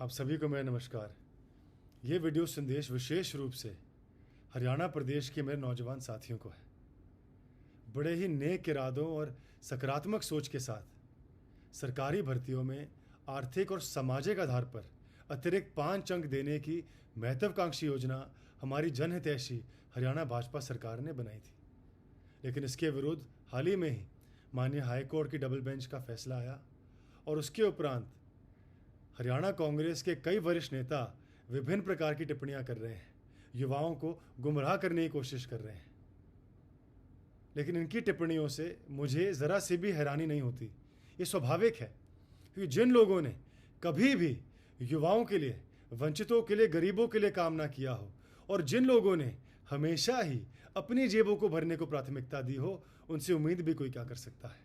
आप सभी को मेरा नमस्कार। ये वीडियो संदेश विशेष रूप से हरियाणा प्रदेश के मेरे नौजवान साथियों को है। बड़े ही नेक इरादों और सकारात्मक सोच के साथ सरकारी भर्तियों में आर्थिक और सामाजिक आधार पर अतिरिक्त 5 अंक देने की महत्वाकांक्षी योजना हमारी जनहितैषी हरियाणा भाजपा सरकार ने बनाई थी। लेकिन इसके विरुद्ध हाल ही में ही माननीय हाईकोर्ट की डबल बेंच का फैसला आया और उसके उपरांत हरियाणा कांग्रेस के कई वरिष्ठ नेता विभिन्न प्रकार की टिप्पणियां कर रहे हैं, युवाओं को गुमराह करने की कोशिश कर रहे हैं। लेकिन इनकी टिप्पणियों से मुझे ज़रा सी भी हैरानी नहीं होती। ये स्वाभाविक है, क्योंकि जिन लोगों ने कभी भी युवाओं के लिए, वंचितों के लिए, गरीबों के लिए काम ना किया हो और जिन लोगों ने हमेशा ही अपनी जेबों को भरने को प्राथमिकता दी हो, उनसे उम्मीद भी कोई क्या कर सकता है।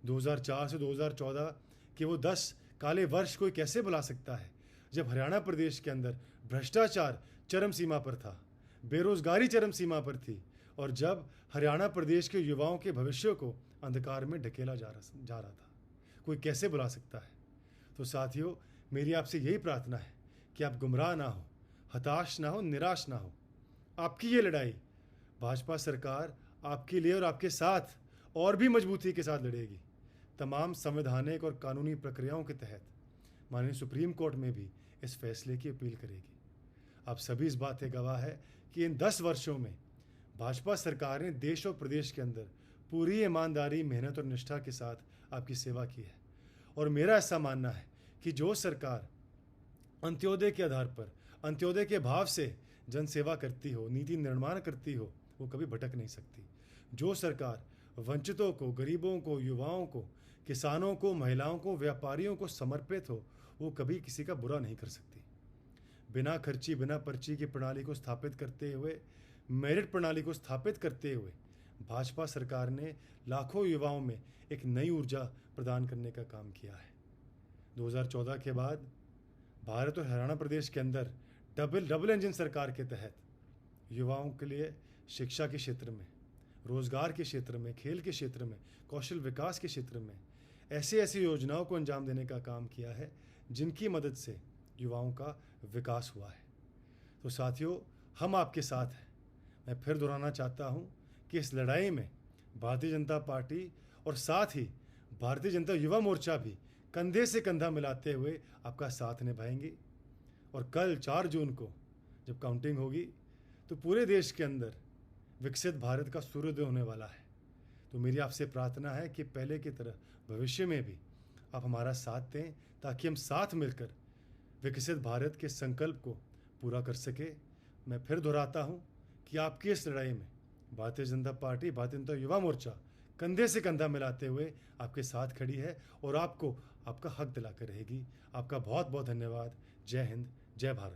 2004 से 2014 के वो 10 काले वर्ष कोई कैसे बुला सकता है, जब हरियाणा प्रदेश के अंदर भ्रष्टाचार चरम सीमा पर था, बेरोजगारी चरम सीमा पर थी और जब हरियाणा प्रदेश के युवाओं के भविष्य को अंधकार में ढकेला जा रहा था। कोई कैसे बुला सकता है। तो साथियों, मेरी आपसे यही प्रार्थना है कि आप गुमराह ना हो, हताश ना हो, निराश ना हो। आपकी ये लड़ाई भाजपा सरकार आपके लिए और आपके साथ और भी मजबूती के साथ लड़ेगी। तमाम संवैधानिक और कानूनी प्रक्रियाओं के तहत माननीय सुप्रीम कोर्ट में भी इस फैसले की अपील करेगी। आप सभी इस बात के गवाह है कि इन 10 वर्षों में भाजपा सरकार ने देश और प्रदेश के अंदर पूरी ईमानदारी, मेहनत और निष्ठा के साथ आपकी सेवा की है। और मेरा ऐसा मानना है कि जो सरकार अंत्योदय के आधार पर, अंत्योदय के भाव से जन सेवा करती हो, नीति निर्माण करती हो, वो कभी भटक नहीं सकती। जो सरकार वंचितों को, गरीबों को, युवाओं को, किसानों को, महिलाओं को, व्यापारियों को समर्पित हो, वो कभी किसी का बुरा नहीं कर सकती। बिना खर्ची, बिना पर्ची की प्रणाली को स्थापित करते हुए, मेरिट प्रणाली को स्थापित करते हुए भाजपा सरकार ने लाखों युवाओं में एक नई ऊर्जा प्रदान करने का काम किया है। 2014 के बाद भारत और हरियाणा प्रदेश के अंदर डबल इंजन सरकार के तहत युवाओं के लिए शिक्षा के क्षेत्र में, रोजगार के क्षेत्र में, खेल के क्षेत्र में, कौशल विकास के क्षेत्र में ऐसी योजनाओं को अंजाम देने का काम किया है जिनकी मदद से युवाओं का विकास हुआ है। तो साथियों, हम आपके साथ हैं। मैं फिर दोहराना चाहता हूं कि इस लड़ाई में भारतीय जनता पार्टी और साथ ही भारतीय जनता युवा मोर्चा भी कंधे से कंधा मिलाते हुए आपका साथ निभाएंगे। और कल 4 जून को जब काउंटिंग होगी तो पूरे देश के अंदर विकसित भारत का सूर्योदय होने वाला है। तो मेरी आपसे प्रार्थना है कि पहले की तरह भविष्य में भी आप हमारा साथ दें, ताकि हम साथ मिलकर विकसित भारत के संकल्प को पूरा कर सके। मैं फिर दोहराता हूं कि आपकी इस लड़ाई में भारतीय जनता पार्टी, भारतीय जनता युवा मोर्चा कंधे से कंधा मिलाते हुए आपके साथ खड़ी है और आपको आपका हक दिलाकर रहेगी। आपका बहुत बहुत धन्यवाद। जय हिंद, जय भारत।